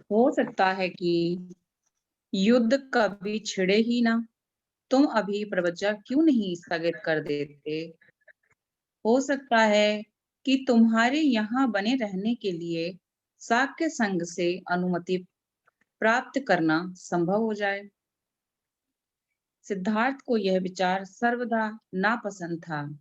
हो सकता है कि युद्ध कभी छिड़े ही ना। तुम अभी प्रवज्जा क्यों नहीं स्थगित कर देते? हो सकता है कि तुम्हारे यहाँ बने रहने के लिए शाक्य संघ से अनुमति प्राप्त करना संभव हो जाए। सिद्धार्थ को यह विचार सर्वदा नापसंद था।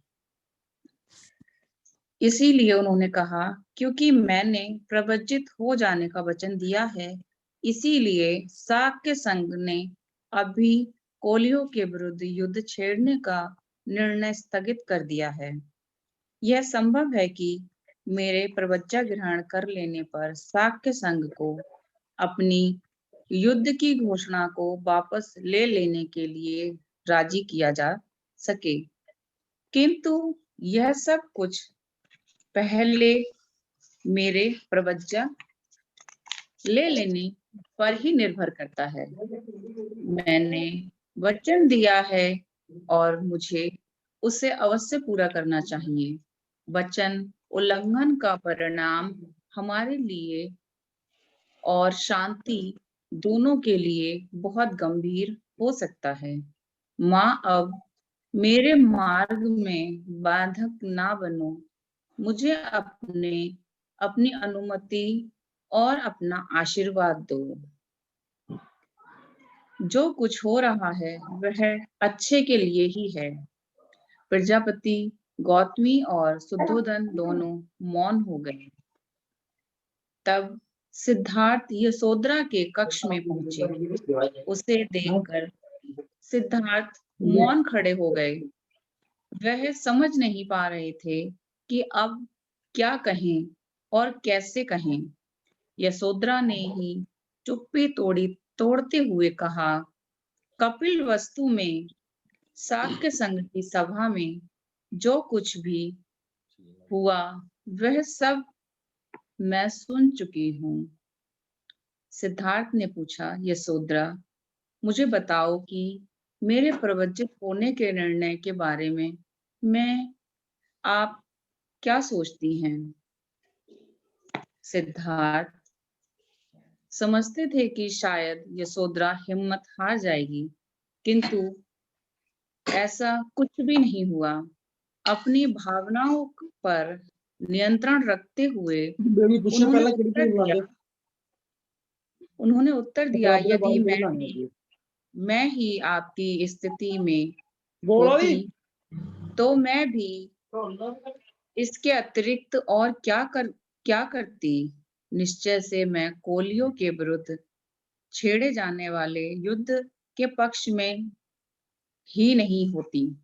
इसीलिए उन्होंने कहा, क्योंकि मैंने प्रवज्जित हो जाने का वचन दिया है, इसीलिए शाक्य संघ ने अभी कोलियों के विरुद्ध युद्ध छेड़ने का निर्णय स्थगित कर दिया है। यह संभव है कि मेरे प्रवज्जा ग्रहण कर लेने पर शाक्य संघ को अपनी युद्ध की घोषणा को वापस ले लेने के लिए राजी किया जा सके, किंतु यह सब कुछ पहले मेरे प्रवज्जा ले लेने पर ही निर्भर करता है। मैंने वचन दिया है और मुझे उसे अवश्य पूरा करना चाहिए। वचन उल्लंघन का परिणाम हमारे लिए और शांति दोनों के लिए बहुत गंभीर हो सकता है। माँ, अब मेरे मार्ग में बाधक ना बनो। मुझे अपनी अनुमति और अपना आशीर्वाद दो। जो कुछ हो रहा है वह अच्छे के लिए ही है। प्रजापति गौतमी और शुद्धोदन दोनों मौन हो गए। तब सिद्धार्थ यशोधरा के कक्ष में पहुंचे। उसे देखकर सिद्धार्थ मौन खड़े हो गए। वह समझ नहीं पा रहे थे कि अब क्या कहें और कैसे कहें। यशोधरा ने ही चुप्पी तोड़ते हुए कहा, कपिल वस्तु में शाक्य संघ की सभा में जो कुछ भी हुआ वह सब मैं सुन चुकी हूँ। सिद्धार्थ ने पूछा, यशोधरा, मुझे बताओ कि मेरे प्रवज्जित होने के निर्णय के बारे में आप क्या सोचती हैं? सिद्धार्थ समझते थे कि शायद यशोधरा हिम्मत हार जाएगी, किंतु ऐसा कुछ भी नहीं हुआ। अपनी भावनाओं पर नियंत्रण रखते हुए उन्होंने उत्तर दिया, यदि मैं ही आपकी स्थिति में होती तो मैं भी इसके अतिरिक्त और क्या करती। निश्चय से मैं कोलियों के विरुद्ध छेड़े जाने वाले युद्ध के पक्ष में ही नहीं होती।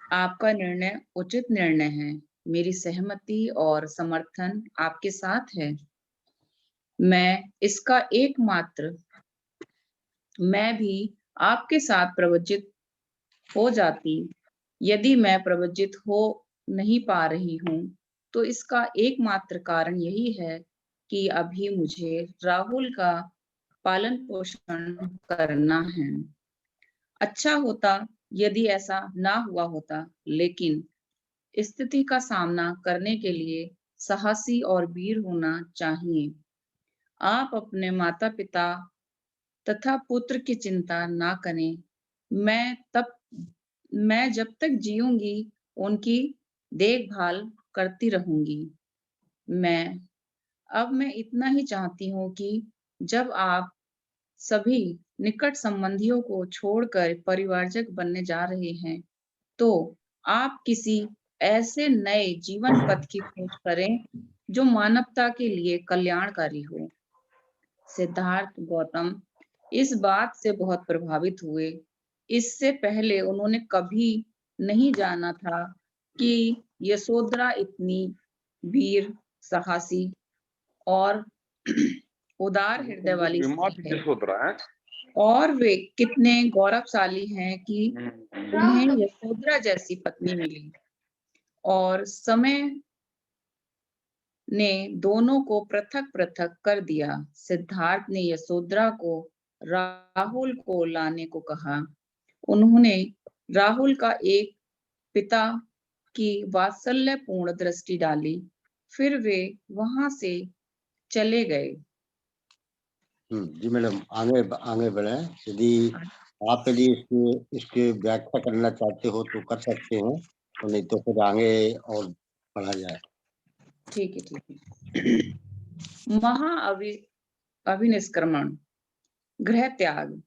आपका निर्णय उचित निर्णय है। मेरी सहमति और समर्थन आपके साथ है। मैं भी आपके साथ प्रवज्जित हो जाती। यदि मैं प्रवज्जित हो नहीं पा रही हूँ, तो इसका एकमात्र कारण यही है कि अभी मुझे राहुल का पालन पोषण करना है। अच्छा होता यदि ऐसा ना हुआ होता, लेकिन स्थिति का सामना करने के लिए साहसी और वीर होना चाहिए। आप अपने माता पिता तथा पुत्र की चिंता ना करें। मैं जब तक जीऊंगी उनकी देखभाल करती रहूंगी। मैं इतना ही चाहती हूँ कि जब आप सभी निकट संबंधियों को छोड़कर परिवारजक बनने जा रहे हैं, तो आप किसी ऐसे नए जीवन पथ की खोज करें जो मानवता के लिए कल्याणकारी हो। सिद्धार्थ गौतम इस बात से बहुत प्रभावित हुए। इससे पहले उन्होंने कभी नहीं जाना था कि यशोधरा इतनी वीर, साहसी और उदार हृदय वाली स्त्री है। और वे कितने गौरवशाली हैं कि उन्हें यशोधरा जैसी पत्नी मिली। और समय ने दोनों को पृथक पृथक कर दिया। सिद्धार्थ ने यशोधरा को राहुल को लाने को कहा। उन्होंने राहुल का एक पिता की वात्सल्यपूर्ण दृष्टि डाली, फिर वे वहां से चले गए। जी मैडम, आगे आगे बढ़े। यदि आप यदि इसकी व्याख्या करना चाहते हो तो कर सकते हैं, तो नहीं तो फिर आगे और बढ़ा जाए। ठीक है। महा अभिनिष्क्रमण, गृह त्याग।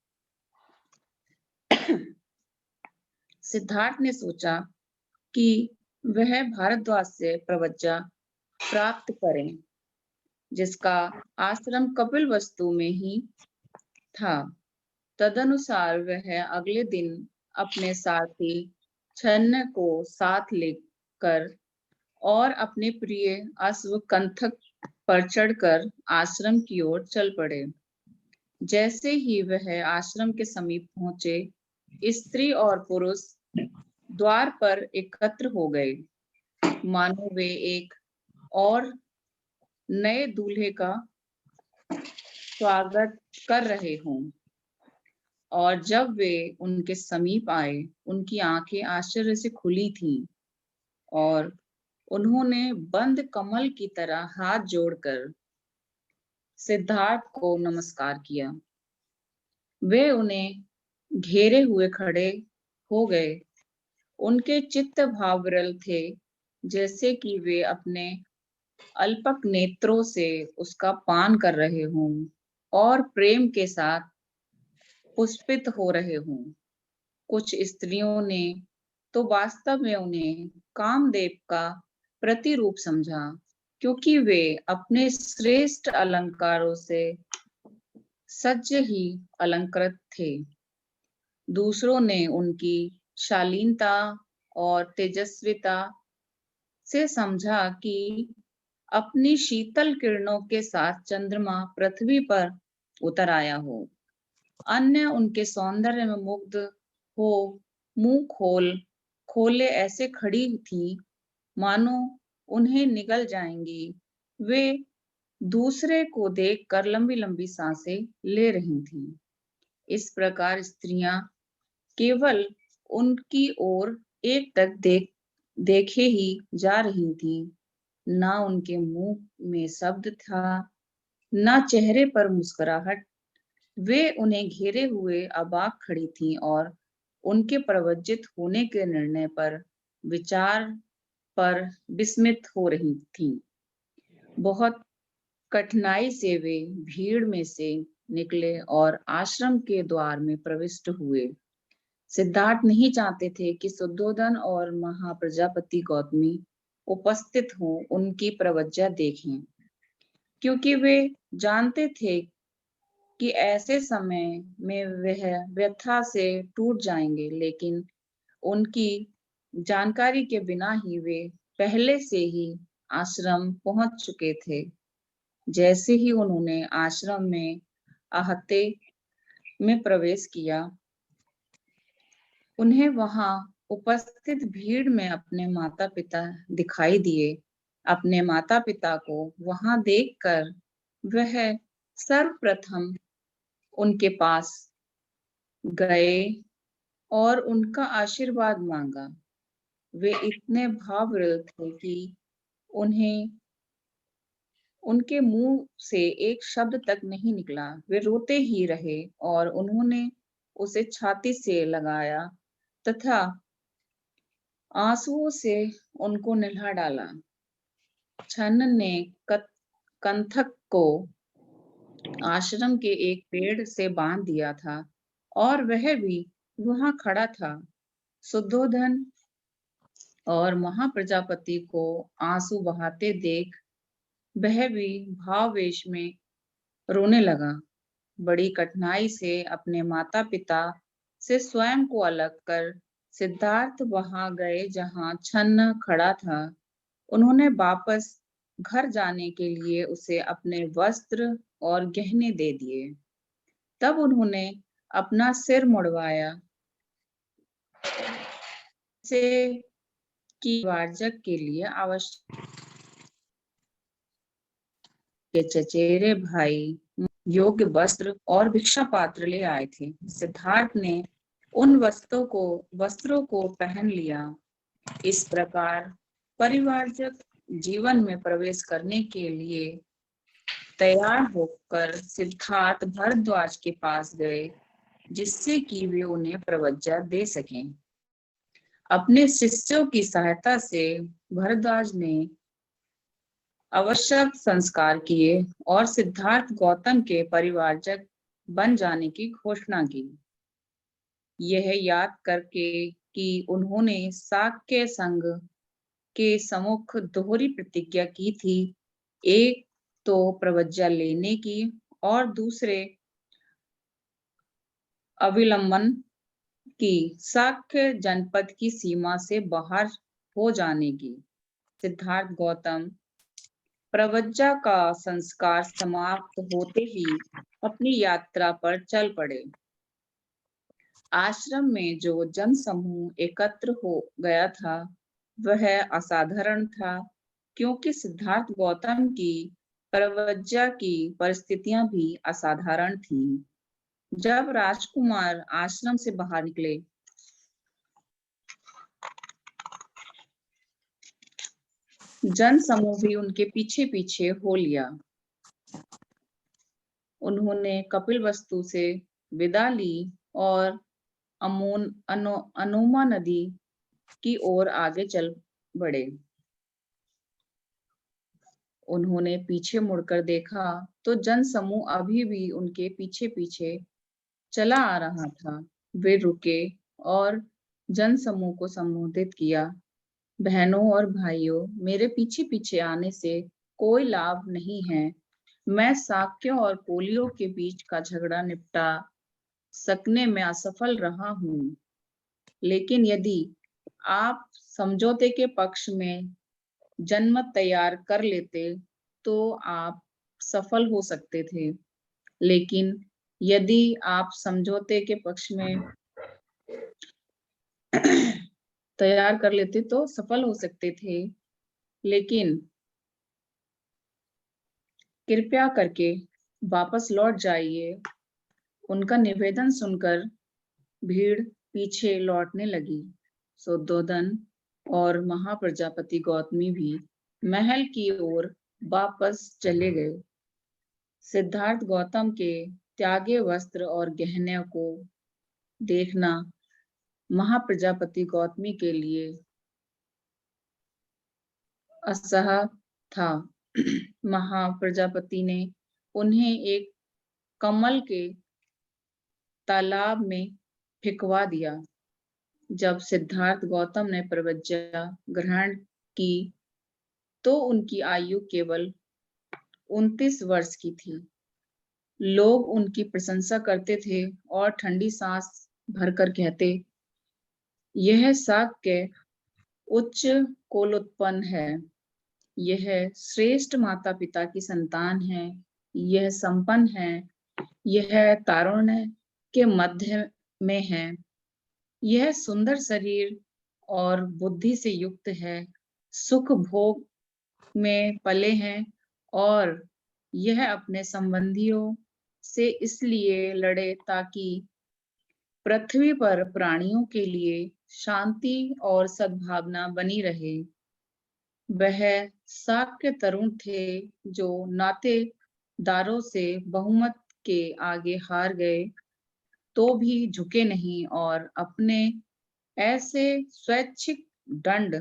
सिद्धार्थ ने सोचा कि वह भारद्वाज से प्रवज्जा प्राप्त करें, जिसका आश्रम कपिलवस्तु में ही था। तदनुसार वह अगले दिन अपने साथी छन्न को साथ लेकर और अपने प्रिय अश्व कंथक पर चढ़कर आश्रम की ओर चल पड़े। जैसे ही वह आश्रम के समीप पहुंचे, स्त्री और पुरुष द्वार पर एकत्र हो गए, मानो वे एक और नए दूल्हे का स्वागत कर रहे हों। और जब वे उनके समीप आए, उनकी आंखें आश्चर्य से खुली थीं और उन्होंने बंद कमल की तरह हाथ जोड़कर सिद्धार्थ को नमस्कार किया। वे उन्हें घेरे हुए खड़े हो गए। उनके चित्त भाव विरल थे, जैसे कि वे अपने अल्पक नेत्रों से उसका पान कर रहे हों और प्रेम के साथ पुष्पित हो रहे हों। कुछ स्त्रियों ने तो वास्तव में उन्हें कामदेव का प्रतिरूप समझा, क्योंकि वे अपने श्रेष्ठ अलंकारों से सज्ज ही अलंकृत थे। दूसरों ने उनकी शालीनता और तेजस्विता से समझा कि अपनी शीतल किरणों के साथ चंद्रमा पृथ्वी पर उतर आया हो। अन्य उनके सौंदर्य में मुग्ध हो मुंह खोले ऐसे खड़ी थी, मानो उन्हें निगल जाएंगी। वे दूसरे को देखकर लंबी लंबी सांसें ले रही थीं। इस प्रकार स्त्रियां केवल उनकी ओर एकटक देखे ही जा रही थीं। ना उनके मुंह में शब्द था, ना चेहरे पर मुस्कुराहट। वे उन्हें घेरे हुए अबाक खड़ी थीं और उनके प्रवज्जित होने के निर्णय पर विचार पर विस्मित हो रही थीं। बहुत कठिनाई से वे भीड़ में से निकले और आश्रम के द्वार में प्रविष्ट हुए। सिद्धार्थ नहीं चाहते थे कि शुद्धोधन और महाप्रजापति गौतमी उपस्थित हों, उनकी प्रवज्जा देखें, क्योंकि वे जानते थे कि ऐसे समय में वह व्यथा से टूट जाएंगे। लेकिन उनकी जानकारी के बिना ही वे पहले से ही आश्रम पहुंच चुके थे। जैसे ही उन्होंने आश्रम में आहते में प्रवेश किया, उन्हें वहां उपस्थित भीड़ में अपने माता पिता दिखाई दिए। अपने माता पिता को वहां देखकर वह सर्वप्रथम उनके पास गए और उनका आशीर्वाद मांगा। वे इतने भावविह्वल थे कि उन्हें उनके मुंह से एक शब्द तक नहीं निकला। वे रोते ही रहे और उन्होंने उसे छाती से लगाया तथा आंसुओं से उनको नहला डाला। छन्न ने कंथक को आश्रम के एक पेड़ से बांध दिया था और वह भी वहां खड़ा था। शुद्धोधन और महाप्रजापति को आंसू बहाते देख वह भी भावावेश में रोने लगा। बड़ी कठिनाई से अपने माता पिता से स्वयं को अलग कर सिद्धार्थ वहां गए जहां छन्न खड़ा था। उन्होंने वापस घर जाने के लिए उसे अपने वस्त्र और गहने दे दिए। तब उन्होंने अपना सिर मुड़वाया से कि वार्जक के लिए आवश्यक के चचेरे भाई योग्य वस्त्र और भिक्षा पात्र ले आए थे। सिद्धार्थ ने उन वस्त्रों को पहन लिया। इस प्रकार परिवारजक जीवन में प्रवेश करने के लिए तैयार होकर सिद्धार्थ भरद्वाज के पास गए, जिससे कि वे उन्हें प्रवज्ञा दे सकें। अपने शिष्यों की सहायता से भरद्वाज ने आवश्यक संस्कार किए और सिद्धार्थ गौतम के परिवारजक बन जाने की घोषणा की। यह याद करके कि उन्होंने शाक्य संघ के सम्मुख दोहरी प्रतिज्ञा की थी, एक तो प्रवज्ञा लेने की और दूसरे अविलंबन की शाक्य जनपद की सीमा से बाहर हो जाने की, सिद्धार्थ गौतम प्रवज्ञा का संस्कार समाप्त होते ही अपनी यात्रा पर चल पड़े। आश्रम में जो जन समूह एकत्र हो गया था वह असाधारण था, क्योंकि सिद्धार्थ गौतम की प्रवज्ञा की परिस्थितियां भी असाधारण थीं। जब राजकुमार आश्रम से बाहर निकले, जन समूह भी उनके पीछे पीछे हो लिया। उन्होंने कपिलवस्तु से विदा ली और अनोमा नदी की ओर आगे चल बढ़े। उन्होंने पीछे मुड़कर देखा तो जन समूह अभी भी उनके पीछे पीछे चला आ रहा था। वे रुके और जन समूह को संबोधित किया, बहनों और भाइयों, मेरे पीछे पीछे आने से कोई लाभ नहीं है। मैं शाक्य और कोलियों के बीच का झगड़ा निपटा सकने में असफल रहा हूँ, लेकिन यदि आप समझौते के पक्ष में जनमत तैयार कर लेते तो आप सफल हो सकते थे, लेकिन यदि आप समझौते के पक्ष में तैयार कर लेते तो सफल हो सकते थे, लेकिन कृपया करके वापस लौट जाइए। उनका निवेदन सुनकर भीड़ पीछे लौटने लगी। सुद्धोधन और महाप्रजापति गौतमी भी महल की ओर वापस चले गए। सिद्धार्थ गौतम के त्यागे वस्त्र और गहने को देखना महाप्रजापति गौतमी के लिए असह्य था। महाप्रजापति ने उन्हें एक कमल के तालाब में फेंकवा दिया। जब सिद्धार्थ गौतम ने प्रवज्ञा ग्रहण की तो उनकी आयु केवल 29 वर्ष की थी। लोग उनकी प्रशंसा करते थे और ठंडी सांस भरकर कहते, यह शाक्य उच्च कुलोत्पन्न है, यह श्रेष्ठ माता पिता की संतान है, यह संपन्न है, यह तारुण्य के मध्य में है, यह सुंदर शरीर और बुद्धि से युक्त है, सुख भोग में पले हैं और यह अपने संबंधियों से इसलिए लड़े ताकि पृथ्वी पर प्राणियों के लिए शांति और सद्भावना बनी रहे। वह शाक्य तरुण थे जो नातेदारों से बहुमत के आगे हार गए तो भी झुके नहीं और अपने ऐसे स्वैच्छिक दंड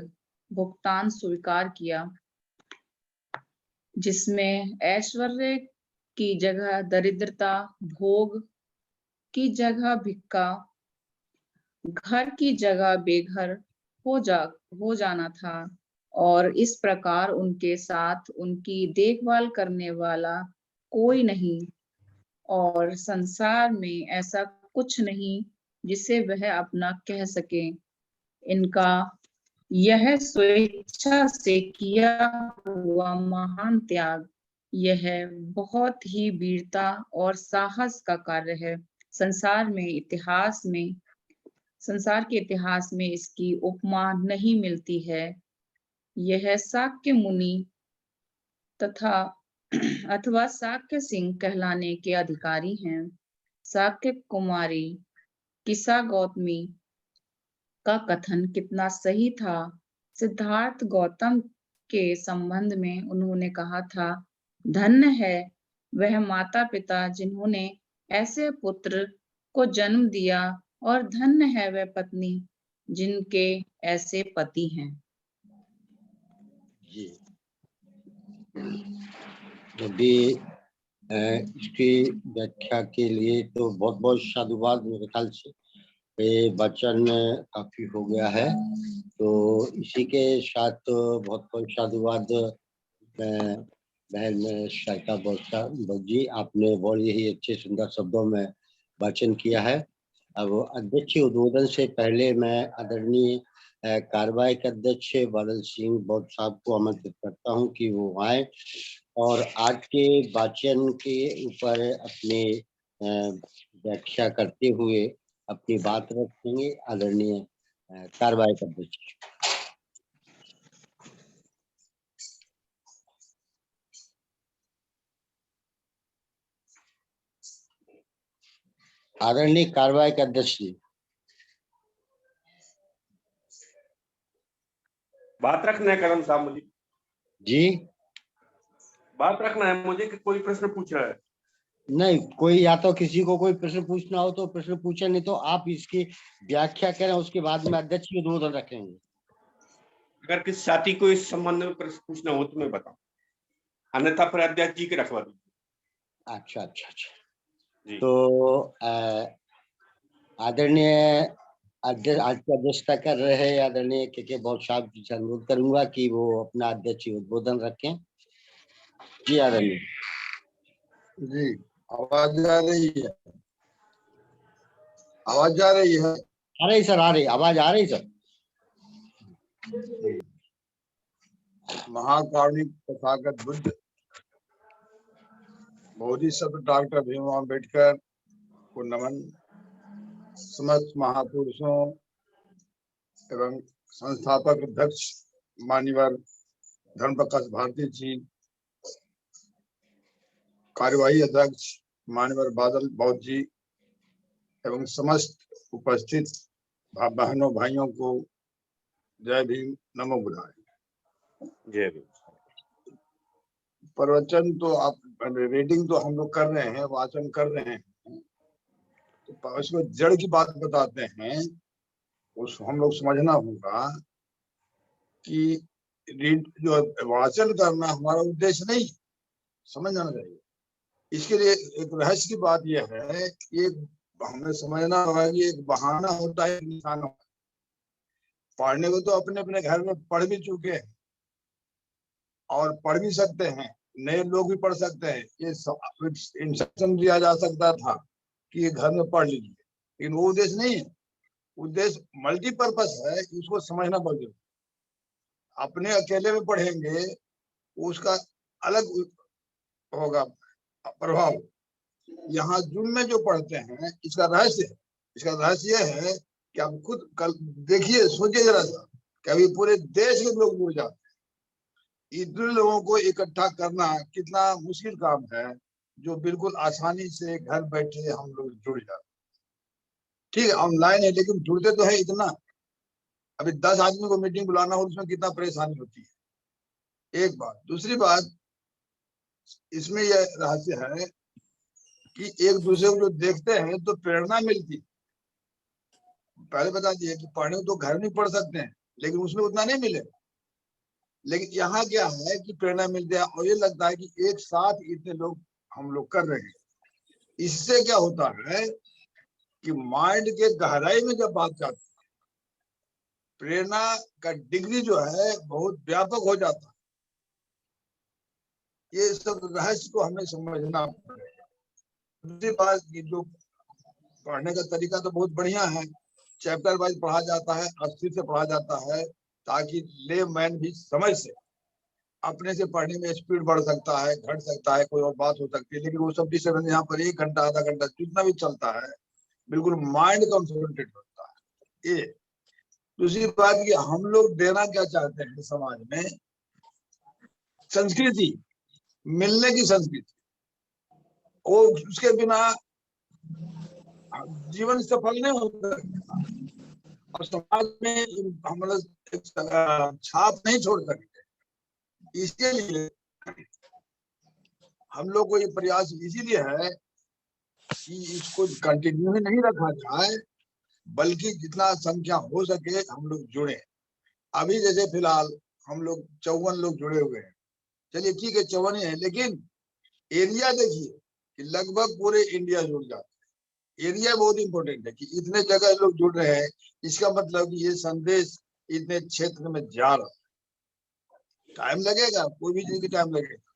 भुगतान स्वीकार किया जिसमें ऐश्वर्य की जगह दरिद्रता, भोग की जगह भिक्षा, घर की जगह बेघर हो जाना था, और इस प्रकार उनके साथ उनकी देखभाल करने वाला कोई नहीं और संसार में ऐसा कुछ नहीं जिसे वह अपना कह सके। इनका यह स्वेच्छा से किया हुआ महान त्याग, यह बहुत ही वीरता और साहस का कार्य है। संसार के इतिहास में इसकी उपमा नहीं मिलती है। यह शाक्य मुनि तथा अथवा शाक्य सिंह कहलाने के अधिकारी हैं। शाक्य कुमारी किसा गौतमी का कथन कितना सही था। सिद्धार्थ गौतम के संबंध में उन्होंने कहा था, धन्य है वह माता पिता जिन्होंने ऐसे पुत्र को जन्म दिया, और धन्य है वह पत्नी जिनके ऐसे पति हैं। जी, अभी इसकी व्याख्या के लिए तो बहुत बहुत साधुवाद। मेरे ख्याल से ये वचन काफी हो गया है, तो इसी के साथ बहुत बहुत साधुवाद बहन शाइका जी, आपने बहुत ही अच्छे सुंदर शब्दों में वाचन किया है। अब अध्यक्ष उद्बोधन से पहले मैं आदरणीय कार्रवाई के अध्यक्ष बादल सिंह बौद्ध साहब को आमंत्रित करता हूं कि वो आए और आज के वाचन के ऊपर अपने व्याख्या करते हुए अपनी बात रखेंगे। आदरणीय कार्रवाई के अध्यक्ष। आदरणीय कार्रवाई के अध्यक्ष जी। बात रखना है करम साहब मुझे। जी, बात रखना है मुझे कि कोई प्रश्न पूछ रहा है? नहीं, कोई या तो किसी को कोई प्रश्न पूछना हो तो प्रश्न पूछे, नहीं तो आप इसकी व्याख्या करें, उसके बाद में अध्यक्ष की उद्बोधन रखेंगे। अगर किसी साथी को इस संबंध में प्रश्न पूछना हो तो मैं बताऊं, अन्यथा फिर अध्यक्ष जी के रखवा दीजिए। अच्छा अच्छा अच्छा जी। तो आदरणीय अध्यक्ष आज की अध्यक्षता कर रहे हैं आदरणीय के बौद्ध साहब जी से अनुरोध करूंगा कि वो अपना अध्यक्ष उद्बोधन रखें। जी आदरणीय जी, आवाज आ रही है? आवाज आ रही है? आ रही सर, आ रही आवाज आ रही सर। महाकारुणिक तथागत बुद्ध बोधिसत्व डॉक्टर भीमराव अम्बेडकर को नमन। समस्त महापुरुषों एवं संस्थापक अध्यक्ष मान्यवर धर्म प्रकाश भारती जी, कार्यवाही अध्यक्ष मान्यवर बादल बौद्ध जी एवं समस्त उपस्थित बहनों भाइयों को जय भीम, नमो बुद्धाय। जय भीम। प्रवचन तो आप रीडिंग तो हम लोग कर रहे हैं, वाचन कर रहे हैं, तो इसमें जड़ की बात बताते हैं। उस हम लोग समझना होगा कि जो वाचन करना हमारा उद्देश्य नहीं, समझ जाना चाहिए। इसके लिए एक रहस्य की बात यह है कि हमें समझना होगा कि एक बहाना होता है, निशाना होता है। पढ़ने को तो अपने अपने घर में पढ़ भी चुके हैं और पढ़ भी सकते हैं, नए लोग भी पढ़ सकते हैं। ये इंस्ट्रक्शन दिया जा सकता था कि ये घर में पढ़ लीजिए, लेकिन वो उद्देश्य नहीं है। उद्देश्य मल्टीपर्पज है, इसको समझना बहुत जरूरी। अपने अकेले में पढ़ेंगे उसका अलग होगा प्रभाव। यहाँ जूम में जो पढ़ते हैं, इसका रहस्य यह है कि आप खुद कल देखिए, सोचिए जरा सा कि अभी पूरे देश के लोग जुड़ जाते हैं। इतने लोगों को इकट्ठा करना कितना मुश्किल काम है, जो बिल्कुल आसानी से घर बैठे हम लोग जुड़ जाते। ठीक है, ऑनलाइन है, लेकिन जुड़ते तो है इतना। अभी 10 आदमी को मीटिंग बुलाना हो, उसमें कितना परेशानी होती है। एक बात। दूसरी बात, इसमें यह रहस्य है कि एक दूसरे को जो देखते हैं तो प्रेरणा मिलती है। पहले बता दिए कि पढ़ने तो घर में पढ़ सकते हैं, लेकिन उसमें उतना नहीं मिले। लेकिन यहाँ क्या है कि प्रेरणा मिलती है और ये लगता है कि एक साथ इतने लोग हम लोग कर रहे हैं। इससे क्या होता है कि माइंड के गहराई में जब बात जाती है, प्रेरणा का डिग्री जो है बहुत व्यापक हो जाता है। ये सब रहस्य को हमें समझना पड़ेगा। दूसरी बात, ये जो पढ़ने का तरीका तो बहुत बढ़िया है, चैप्टर वाइज पढ़ा जाता है, अस्थिर से पढ़ा जाता है, ताकि ले मैन भी समझ से। अपने से पढ़ने में स्पीड बढ़ सकता है, घट सकता है, कोई और बात हो सकती है, लेकिन वो सब डिस्टर्बेंस यहाँ पर 1 घंटा आधा घंटा जितना भी चलता है, बिल्कुल माइंड कॉन्सेंट्रेट होता है। ये दूसरी बात कि हम लोग देना क्या चाहते हैं समाज में, संस्कृति, मिलने की संस्कृति। वो उसके बिना जीवन सफल नहीं होता और समाज में हम लोग छाप नहीं छोड़ सकते। इसके लिए हम लोग को ये प्रयास इसीलिए है कि इसको कंटिन्यू ही नहीं रखा जाए, बल्कि जितना संख्या हो सके हम लोग जुड़े। अभी जैसे फिलहाल हम लोग 54 लोग जुड़े हुए हैं, चलिए ठीक है 54 ही है, लेकिन एरिया देखिए कि लगभग पूरे इंडिया जुड़ जाता है। एरिया बहुत इंपॉर्टेंट है कि इतने जगह लोग जुड़ रहे हैं, इसका मतलब कि ये संदेश इतने क्षेत्र में जा रहा है। टाइम लगेगा, कोई भी चीज की टाइम लगेगा।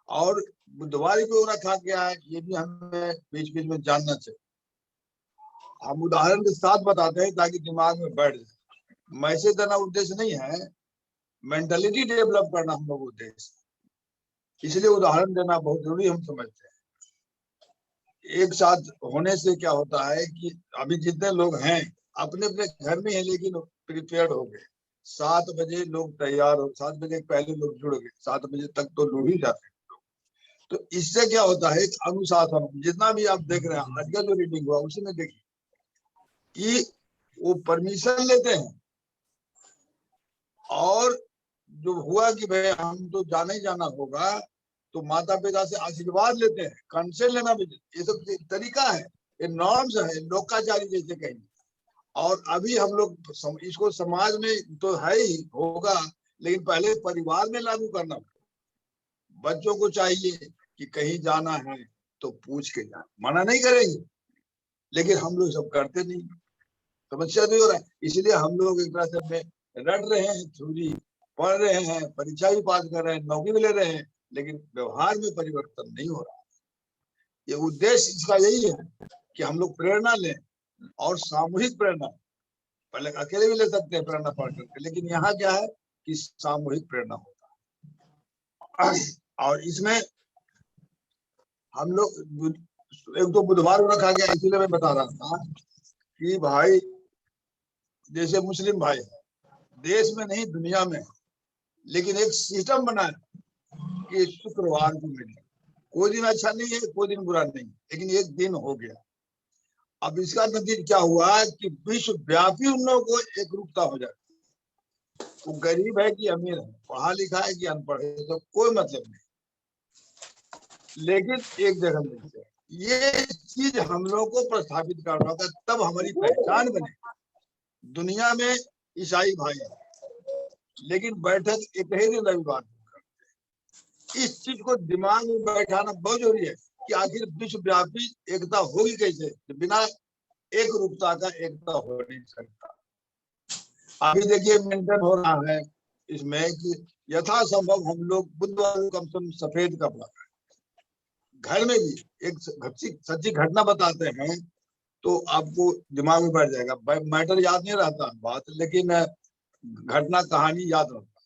और बुधवार को रखा गया है, ये भी हमें बीच बीच में जानना चाहिए। हम उदाहरण के साथ बताते हैं ताकि दिमाग में बैठ जाए। मैसेज देना उद्देश्य नहीं है, मेंटालिटी डेवलप करना हम लोग उद्देश्य, इसलिए उदाहरण देना बहुत जरूरी हम समझते हैं। एक साथ होने से क्या होता है कि अभी जितने लोग हैं अपने अपने घर में हैं, लेकिन प्रिपेयर्ड हो गए। 7 बजे लोग तैयार हो, 7 बजे पहले लोग जुड़ गए, 7 बजे तक तो लोग ही जाते हैं। तो इससे क्या होता है, अनुशासन, जितना भी आप देख रहे हैं आज का जो रीडिंग हुआ उसी में देखिए कि वो परमिशन लेते हैं, और जो हुआ कि भाई हम तो जाना ही जाना होगा, तो माता पिता से आशीर्वाद लेते हैं, कंसेंट लेना भी, ये सब तरीका है, ये नॉर्म्स है, लोकाचारी जैसे कहेंगे। और अभी हम लोग इसको समाज में तो है ही होगा, लेकिन पहले परिवार में लागू करना। बच्चों को चाहिए कि कहीं जाना है तो पूछ के जाए, मना नहीं करेंगे, लेकिन हम लोग सब करते नहीं, समस्या नहीं हो रहा है। इसलिए हम लोग एक तरह से रट रहे हैं, थ्योरी पढ़ रहे हैं, परीक्षा भी पास कर रहे हैं, नौकरी भी ले रहे हैं, लेकिन व्यवहार में परिवर्तन नहीं हो रहा। ये उद्देश्य इसका यही है कि हम लोग प्रेरणा लें, और सामूहिक प्रेरणा। पहले अकेले भी ले सकते हैं प्रेरणा पढ़ करके, लेकिन यहाँ क्या है कि सामूहिक प्रेरणा होता है। और इसमें हम लोग एक तो बुधवार को रखा गया, इसलिए मैं बता रहा था कि भाई जैसे मुस्लिम भाई देश में नहीं दुनिया में, लेकिन एक सिस्टम बना है कि शुक्रवार को मिले। कोई दिन अच्छा नहीं है, कोई दिन बुरा नहीं, लेकिन एक दिन हो गया। अब इसका नतीजा क्या हुआ कि विश्वव्यापी उन लोगों को एक रूपता हो जाती। वो गरीब है कि अमीर है, पढ़ा लिखा है कि अनपढ़ है, तो कोई मतलब नहीं, लेकिन एक जगह मिलते हैं। ये चीज हम लोग को प्रस्थापित करना होगा, तब हमारी पहचान बने। दुनिया में ईसाई भाई है, लेकिन बैठक एक ही दिन रविवार को करते हैं। इस चीज को दिमाग में बैठाना बहुत जरूरी है कि आखिर विश्वव्यापी एकता होगी कैसे, बिना एक रूपता का एकता हो नहीं सकता। अभी देखिए मेंटेन हो रहा है इसमें कि यथासंभव हम लोग बुधवार को कम से कम सफेद कपड़ा, घर में भी एक सच्ची घटना बताते हैं तो आपको दिमाग में बैठ जाएगा। मैटर याद नहीं रहता बात, लेकिन घटना कहानी याद रहता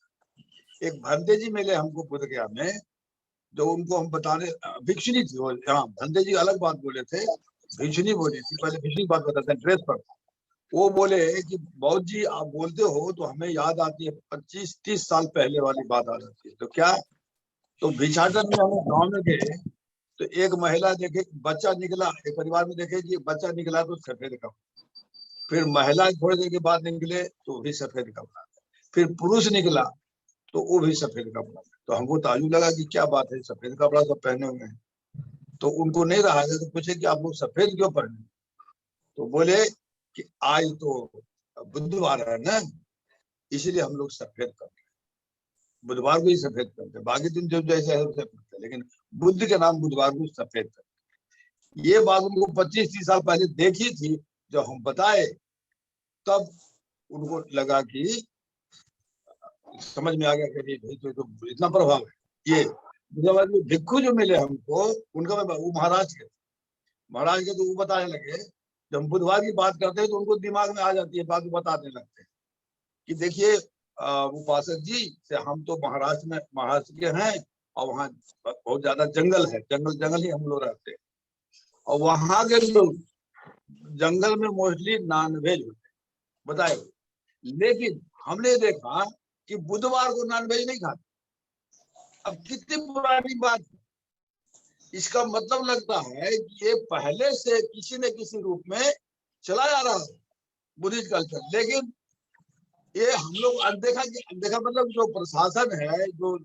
है। एक भंते जी मिले हमको बुध गया में, जो उनको हम बताने, भिक्षुणी थी वो, हाँ भंते जी अलग बात बोले थे, भिक्षुणी बोली थी, पहले भिक्षुणी बात बताते हैं ड्रेस पर। वो बोले कि बौद्ध जी आप बोलते हो तो हमें याद आती है 25-30 साल पहले वाली बात आ जाती है। तो क्या, तो भिक्षाटन में हम गाँव में गए, तो एक महिला देखे बच्चा निकला, एक परिवार में देखे कि बच्चा निकला तो सफेद कपड़ा, फिर महिला थोड़ी देर के बाद निकले तो भी सफेद कपड़ा, फिर पुरुष निकला तो वो भी सफेद कपड़ा। तो हमको ताज्जुब लगा कि क्या बात है, सफेद कपड़ा सब पहने हुए हैं। तो उनको नहीं रहा है, तो पूछे कि आप लोग सफेद क्यों पहने, तो बोले कि आज तो बुधवार है ना, इसीलिए हम लोग सफेद करते हैं, बुधवार को ही सफेद करते हैं, बाकी दिन जो जैसे है वैसे करते हैं, लेकिन बुद्ध के नाम बुधवार को सफेद करते हैं। ये बात उनको 25-30 साल पहले देखी थी, जब हम बताए तब उनको लगा कि समझ में आ गया कि भाई तो इतना प्रभाव है। ये भिक्खु जो मिले हमको, उनका वो महाराज के तो वो बताने लगे, जब हम बुधवार की बात करते हैं तो उनको दिमाग में आ जाती है बात, बताने लगते हैं कि देखिए उपासक जी से हम तो महाराष्ट्र के हैं, और वहाँ बहुत ज्यादा जंगल है, जंगल ही हम लोग रहते हैं, और वहां के लोग जंगल में मोस्टली नॉनवेज होते हैं, बताए। लेकिन हमने देखा कि बुधवार को नॉनवेज नहीं खाते। अब कितनी पुरानी बात है, इसका मतलब लगता है कि ये पहले से किसी न किसी रूप में चला जा रहा है बुद्धिस्ट कल्चर। लेकिन ये हम लोग अनदेखा मतलब जो प्रशासन है, जो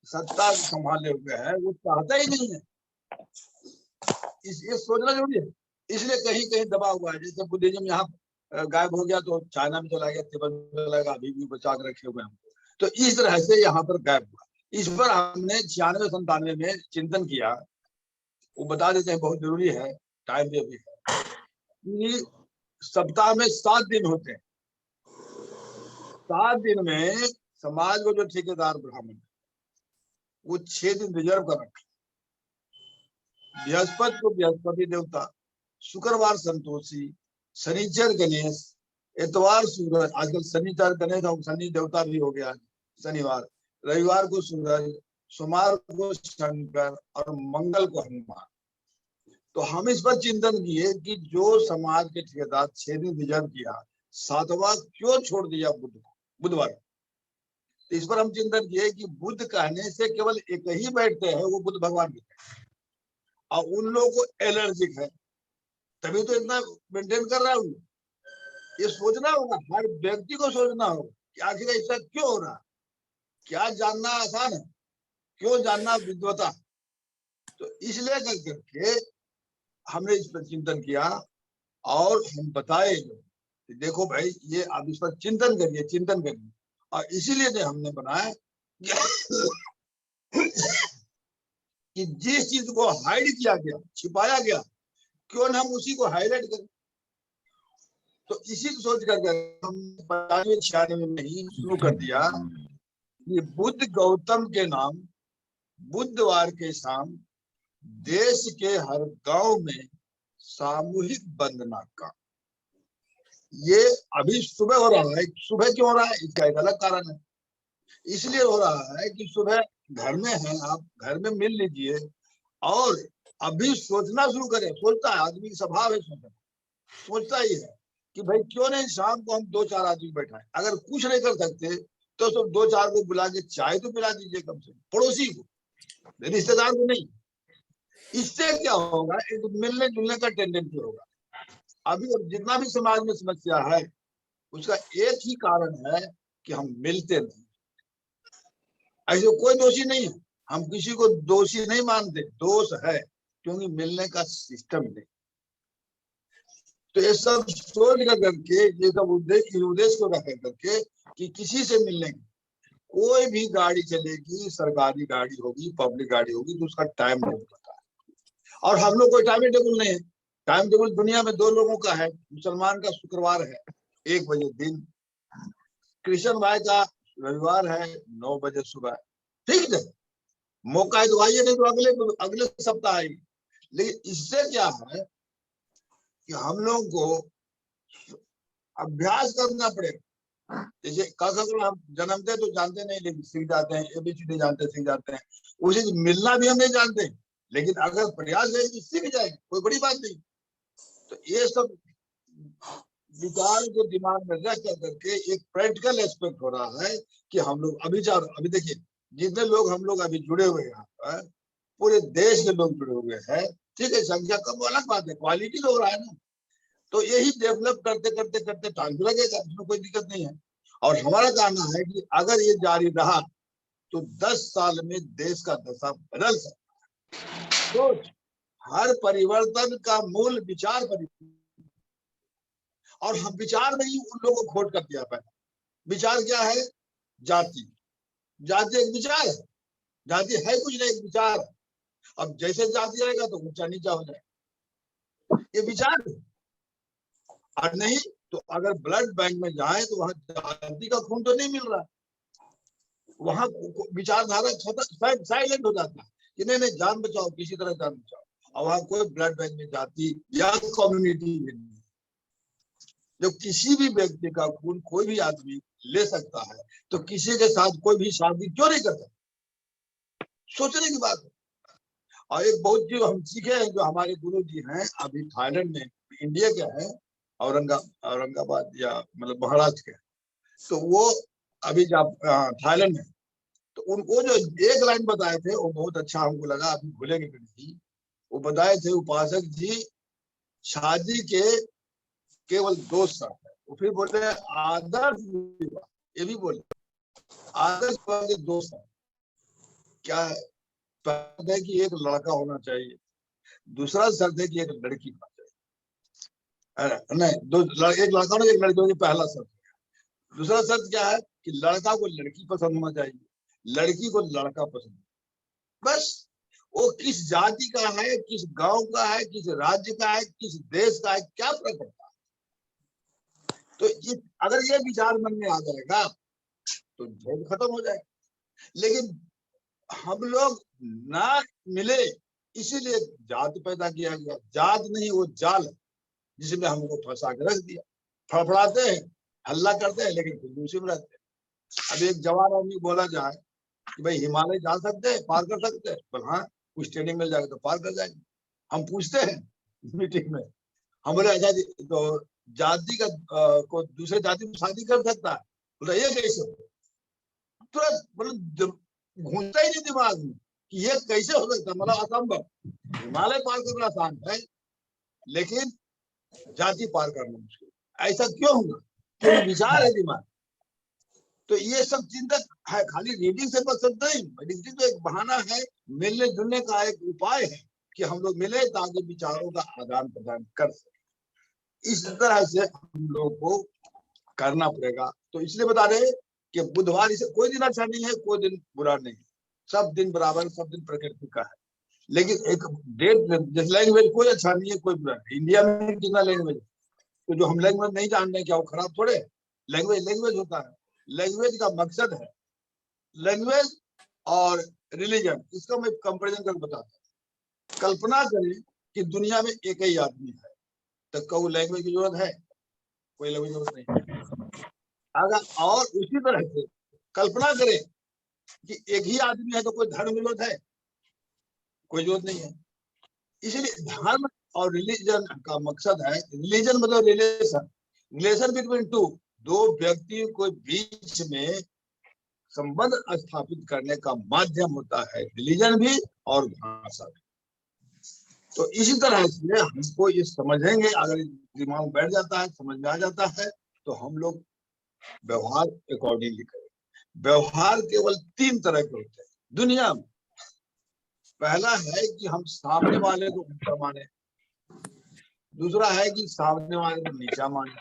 सत्ता संभाले हुए है वो चाहता ही नहीं है। ये सोचना जरूरी है। इसलिए कहीं कहीं दबा हुआ है। जैसे बुद्धिज्म यहाँ गायब हो गया तो चाइना में चला गया, तिब्बत में चला गया, अभी भी बचा के रखे हुए हैं। तो इस तरह से यहाँ पर गायब हुआ। इस पर हमने 96-97 में चिंतन किया। वो बता देते हैं, बहुत जरूरी है, टाइम पे भी है कि सप्ताह में 7 दिन होते हैं। 7 दिन में समाज को जो ठेकेदार ब्राह्मण वो 6 दिन रिजर्व कर रखे। बृहस्पति को बृहस्पति देवता, शुक्रवार संतोषी, शनिचर गणेश, इतवार सूरज, आजकल शनिचर गणेश और शनि देवता भी हो गया शनिवार, रविवार को सूरज, सोमवार को शंकर और मंगल को हनुमान। तो हम इस पर चिंतन किए कि जो समाज के ठेकेदार 6 दिन रिजर्व किया, 7वां क्यों छोड़ दिया बुधवार। तो इस पर हम चिंतन किए कि बुध कहने से केवल एक ही बैठते हैं, वो बुद्ध भगवान के, और उन लोगों को एलर्जिक है, तभी तो इतना मेंटेन कर रहा हूँ। ये सोचना होगा, हर व्यक्ति को सोचना होगा कि आखिर ऐसा क्यों हो रहा। क्या जानना आसान है, क्यों जानना विद्वता। तो इसलिए करके हमने इस पर चिंतन किया और हम बताए कि देखो भाई, ये आप इस पर चिंतन करिए। और इसीलिए हमने बनाया कि जिस चीज को हाइड किया गया, छिपाया गया, क्यों न हम उसी को हाईलाइट करें। तो इसी को सोच करके हम 95-96 में ही शुरू कर दिया कि बुद्ध गौतम के नाम बुधवार के शाम देश के हर गांव में सामूहिक वंदना का। ये अभी सुबह हो रहा है। सुबह क्यों हो रहा है, इसका एक अलग कारण है। इसलिए हो रहा है कि सुबह घर में हैं आप, घर में मिल लीजिए और अभी सोचना शुरू करें। सोचता है आदमी की स्वभाव है, सोचता ही है कि भाई क्यों नहीं शाम को हम 2-4 आदमी बैठाएं। अगर कुछ नहीं कर सकते तो सब 2-4 को बुला के चाय तो पिला दीजिए, कम से कम पड़ोसी को, रिश्तेदार को नहीं। इससे क्या होगा, एक मिलने जुलने का टेंडेंसी होगा। अभी जितना भी समाज में समस्या है उसका एक ही कारण है कि हम मिलते नहीं। ऐसे कोई दोषी नहीं है, हम किसी को दोषी नहीं मानते, दोष है क्योंकि मिलने का सिस्टम नहीं। तो ये सब सोच करके, ये सब उद्देश्य को रख करके कि किसी से मिलने की, कोई भी गाड़ी चलेगी, सरकारी गाड़ी होगी, पब्लिक गाड़ी होगी, तो उसका टाइम टेबल होता है। और हम लोग कोई टाइम टेबल नहीं है। टाइम टेबल दुनिया में 2 लोगों का है। मुसलमान का शुक्रवार है 1 बजे दिन, कृष्ण भाई का रविवार है 9 बजे सुबह। ठीक है, मौका है तो आइए, नहीं तो अगले सप्ताह आइए। लेकिन इससे क्या है कि हम लोग को अभ्यास करना पड़ेगा। जैसे कल हम जन्मते तो जानते नहीं, लेकिन सीख जाते हैं। ABCD जानते सीख जाते हैं। उसी मिलना भी हम नहीं जानते, लेकिन अगर प्रयास करें तो सीख जाएंगे, कोई बड़ी बात नहीं। तो ये सब विचार को दिमाग में रख करके एक प्रैक्टिकल एस्पेक्ट हो रहा है कि हम लोग अभी देखिए, जितने लोग हम लोग अभी जुड़े हुए हैं, पूरे देश के लोग जुड़े हुए हैं। ठीक है, संख्या कम अलग बात है, क्वालिटी तो हो रहा है ना। तो यही डेवलप करते करते करते टाइम लगेगा, इसमें कोई दिक्कत नहीं है। और हमारा कहना है कि अगर ये जारी रहा तो 10 साल में देश का दशा बदल सकता है। तो हर परिवर्तन का मूल विचार परिवर्तन, और हम विचार में ही उन लोगों को खोट कर दिया। पहले विचार क्या है, जाति। जाति एक विचार है, जाति है कुछ नहीं, एक विचार है। अब जैसे जाति आएगा तो ऊंचा नीचा हो जाए, ये विचार है। और नहीं तो अगर ब्लड बैंक में जाए तो वहां जाति का खून तो नहीं मिल रहा, वहां विचारधारा साइलेंट हो जाता है कि नहीं जान बचाओ, किसी तरह जान बचाओ। और वहां कोई ब्लड बैंक में जाति या कम्युनिटी नहीं। जो किसी भी व्यक्ति का खून कोई भी आदमी ले सकता है, तो किसी के साथ कोई भी शादी क्यों नहीं करता, सोचने की बात है। और एक बहुत चीज हम सीखे हैं, जो हमारे गुरु जी हैं अभी थाईलैंड में, इंडिया के हैं, औरंगाबाद या मतलब महाराष्ट्र के, तो वो अभी थाईलैंड में, तो उनको जो एक लाइन बताए थे वो बहुत अच्छा हमको लगा, अभी भूलेंगे नहीं। वो बताए थे, उपासक जी शादी के केवल 2 साल है। वो फिर बोले आदर्श विवाह, ये भी बोले आदर्श विवाह के 2 साल। क्या है? पहला है कि एक लड़का होना चाहिए, दूसरा शर्त है कि एक लड़की होना चाहिए। नहीं, एक लड़का और एक लड़की होगी, पहला शर्त। दूसरा शर्त क्या है कि लड़का को लड़की पसंद होना चाहिए, लड़की को लड़का पसंद। बस वो किस जाति का है, किस गांव का है, किस राज्य का है, किस देश का है, क्या फर्क पड़ता है। तो ये अगर ये विचार मन में आ जाएगा तो भेद खत्म हो जाएगा। लेकिन हम लोग ना मिले, इसीलिए जात पैदा किया गया। जात नहीं, वो जाल जिसमें हमको फंसा के रख दिया। फड़फड़ाते हैं, हल्ला करते हैं, लेकिन फिर दूसरे में रहते हैं। अब एक जवान आदमी बोला जाए कि भाई हिमालय जा सकते हैं, पार कर सकते हैं, पर हाँ कुछ ट्रेनिंग मिल जाएगा तो पार कर जाएंगे। हम पूछते हैं मीटिंग में, हम बोले अच्छा तो जाति का को दूसरे जाति में शादी कर सकता है? बोला ये कैसे? तुरंत मतलब घूमता ही नहीं दिमाग में कि ये कैसे हो सकता है, मतलब असंभव। हिमालय पार करना आसान है, लेकिन जाति पार करना मुश्किल। ऐसा क्यों होगा? क्योंकि विचार है दिमाग। तो ये सब चिंतन है, खाली रीडिंग से मकसद नहीं। रीडिंग तो एक बहाना है, मिलने जुलने का एक उपाय है कि हम लोग मिले ताकि विचारों का आदान प्रदान कर सके। इस तरह से हम लोग को करना पड़ेगा। तो इसलिए बता रहे कि बुधवार इसे कोई दिन अच्छा नहीं है, कोई दिन बुरा नहीं, सब दिन बराबर, सब दिन प्रकृति का है। लेकिन एक डेट, जैसे लैंग्वेज कोई अच्छा नहीं है, कोई बुरा नहीं। इंडिया में कितना लैंग्वेज, तो जो हम लैंग्वेज नहीं जानते क्या वो खराब थोड़े? लैंग्वेज लैंग्वेज होता है। लैंग्वेज का मकसद है, लैंग्वेज और रिलीजन, इसका मैं कंपेरिजन करके बताता हूँ। कल्पना करें कि दुनिया में एक ही आदमी है, तो कोई लैंग्वेज की जरूरत है? कोई लैंग्वेज की जरूरत नहीं। अगर और उसी तरह से कल्पना करें कि एक ही आदमी है, तो कोई धर्म की जरूरत है? कोई जरूरत नहीं है। इसलिए धर्म और रिलीजन का मकसद है, रिलीजन मतलब रिलेशन, रिलेशन बिटवीन टू, दो व्यक्तियों के बीच में संबंध स्थापित करने का माध्यम होता है रिलीजन भी और भाषा भी। तो इसी तरह से हमको ये समझेंगे, अगर दिमाग में बैठ जाता है, समझ में आ जाता है, तो हम लोग व्यवहार अकॉर्डिंगली करें। व्यवहार केवल 3 तरह के होते हैं दुनिया में। पहला है कि हम सामने वाले को ऊंचा माने, दूसरा है कि सामने वाले को नीचा माने,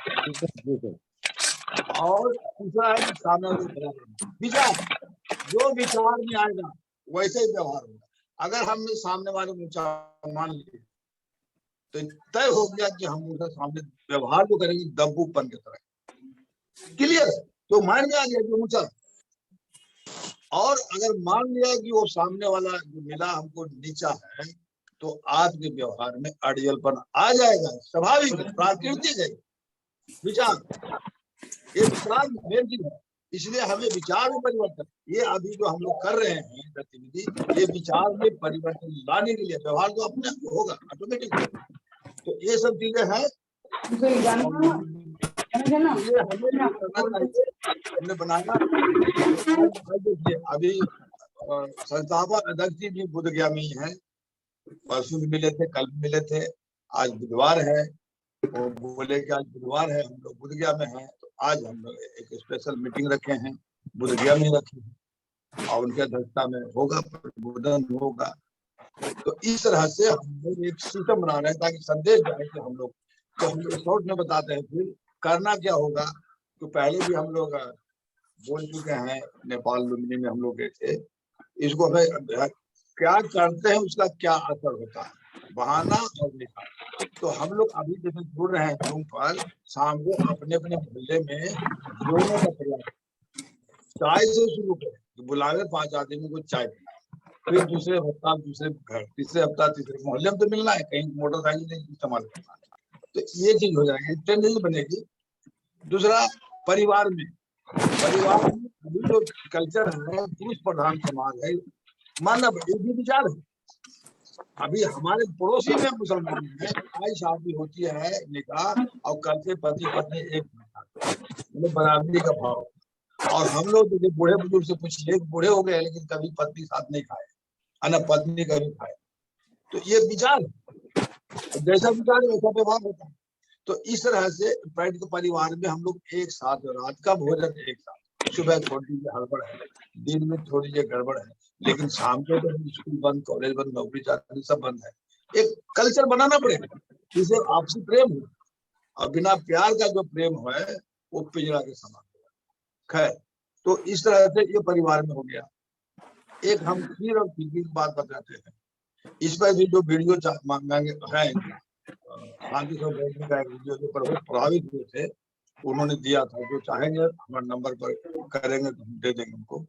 और तीसरा है कि सामने वाले को बराबर माने। विचार, जो विचार में आएगा वैसे ही व्यवहार होगा। अगर हमने सामने वाले को ऊंचा मान लिया तो तय हो गया कि हम उसके सामने व्यवहार को करेंगे दब्बूपन की तरह। क्लियर? तो मान में आ गया कि ऊंचा। और अगर मान लिया कि वो सामने वाला जो मिला हमको नीचा है, तो आपके व्यवहार में अड़ियलपन आ जाएगा। स्वाभाविक है, प्राकृतिक है विचार। ये विचार मेन चीज है। इसलिए हमें विचार में परिवर्तन, ये अभी जो हम लोग कर रहे हैं गतिविधि, ये विचार में परिवर्तन लाने के लिए। व्यवहार तो अपने आप होगा, ऑटोमेटिक होगा। तो ये सब चीजें हैं, हमने बनाया। देखिए अभी संस्थापक अध्यक्ष जी भी बुद्धगामी है। परसों भी मिले थे, कल भी मिले थे, आज बुधवार है। वो बोले कि आज बुधवार है, हम लोग बुद्धगया में हैं, तो आज हम लोग एक स्पेशल मीटिंग रखे हैं, बुद्धगया में रखे हैं, और उनके अध्यक्षता में होगा, प्रबोधन होगा। तो इस तरह से हम लोग एक सिस्टम बना रहे हैं ताकि संदेश जाए कि हम लोग, तो हम लोग शॉर्ट में बताते हैं फिर करना क्या होगा। तो पहले भी हम लोग बोल चुके हैं, नेपाल लुम्बिनी में हम लोग गए थे। इसको हमें क्या करते हैं उसका क्या असर होता है, बहाना और निकाल। तो हम लोग अभी जैसे जुड़ रहे हैं जूम पर, शाम को अपने अपने मोहल्ले में जोड़ने का प्रयास, चाय से शुरू करें, बुलावे 5 आदमी को चाय पिलाए, फिर दूसरे हफ्ता दूसरे घर, तीसरे हफ्ता तीसरे मोहल्ले में तो मिलना है, कहीं मोटरसाइकिल नहीं इस्तेमाल करना है। तो ये चीज हो जाएगी, टेंडेंसी बनेगी। दूसरा, परिवार में अभी जो कल्चर है, पुरुष प्रधान समाज है, मानव एक भी विचार है। अभी हमारे पड़ोसी में मुसलमान है, आज शादी होती है निकाह, और कल से पति पत्नी एक मतलब बराबरी का भाव। और हम लोग जो बूढ़े बुजुर्ग से पूछिए, बूढ़े हो गए लेकिन कभी पत्नी साथ नहीं खाए, अना पत्नी कभी खाए। तो ये विचार, जैसा विचार वैसा व्यवहार होता है। तो इस तरह से बैठ के परिवार में हम लोग एक साथ, रात का भोजन एक साथ, सुबह थोड़ी सी हड़बड़ है, दिन में थोड़ी सी गड़बड़ है, लेकिन शाम को तो स्कूल बंद, कॉलेज बंद, नौकरी चाकरी सब बंद है। एक कल्चर बनाना पड़ेगा जिसे आपसी प्रेम हो, और बिना प्यार का जो प्रेम है वो पिंजरा के समान है। खैर, तो इस तरह से ये परिवार में हो गया। एक हम खीर और खीर की बात बताते हैं। इस पर भी जो वीडियो मांगे है, शांति से बोलने का एक वीडियो जो पर बहुत प्रभावित हुए थे, उन्होंने दिया था। जो चाहेंगे हमारे नंबर पर करेंगे तो हम दे देंगे उनको।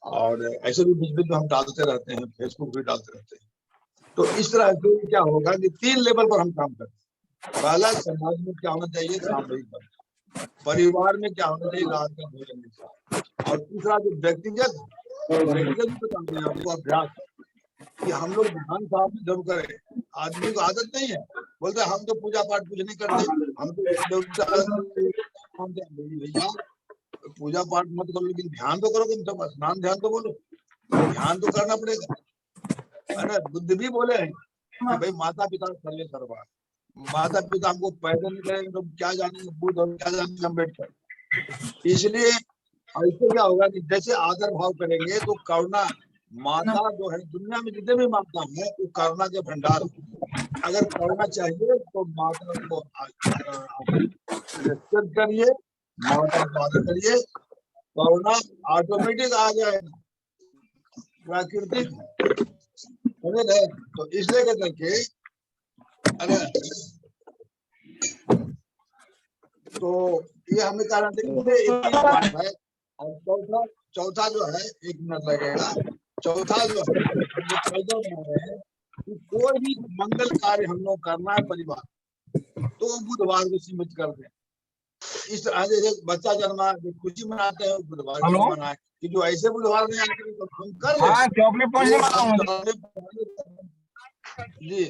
और ऐसे भी बीच बीच में हम डालते रहते हैं, फेसबुक भी डालते रहते हैं। तो इस तरह से क्या होगा कि 3 लेवल पर हम काम करते हैं। पहला, समाज में क्या होना चाहिए, सामूहिक बंधन। परिवार में क्या होना चाहिए, रात का भोजन मिलता। और तीसरा जो व्यक्तिगत बताते हैं आपको अभ्यास, कि हम लोग ध्यान साहब में जरूर करें। आदमी को आदत नहीं है, बोलते हम तो पूजा पाठ कुछ नहीं करते, हम तो भैया पूजा पाठ मत करो, लेकिन ध्यान तो करो, कम से कम स्नान ध्यान तो बोलो, ध्यान तो करना पड़ेगा, है ना। बुद्ध भी बोले हैं कि भाई माता पिता सर्वे सर्वा, माता पिता हमको पैदा नहीं करेंगे तो क्या जानेंगे बुद्ध और क्या जानेंगे अम्बेडकर। इसलिए ऐसे क्या होगा कि जैसे आदर भाव करेंगे तो करुणा, माता जो है दुनिया में जितने भी माता है वो करुणा के भंडार है। अगर करुणा चाहिए तो माता को रेस्पेक्ट करिए, माता को आदर करिए, करुणा ऑटोमेटिक आ जाएगा, प्राकृतिक है। तो इसलिए करके अगर तो ये हमें कारण है। और चौथा जो है, 1 मिनट लगेगा, चौथा जो है कि कोई भी मंगल कार्य हम लोग करना है परिवार, तो बुधवार को सीमित कर दें। इस तरह से बच्चा जन्मा, जो खुशी मनाते हैं बुधवार को मनाए, कि जो ऐसे बुधवार में आते हैं तो हम कर ले जी।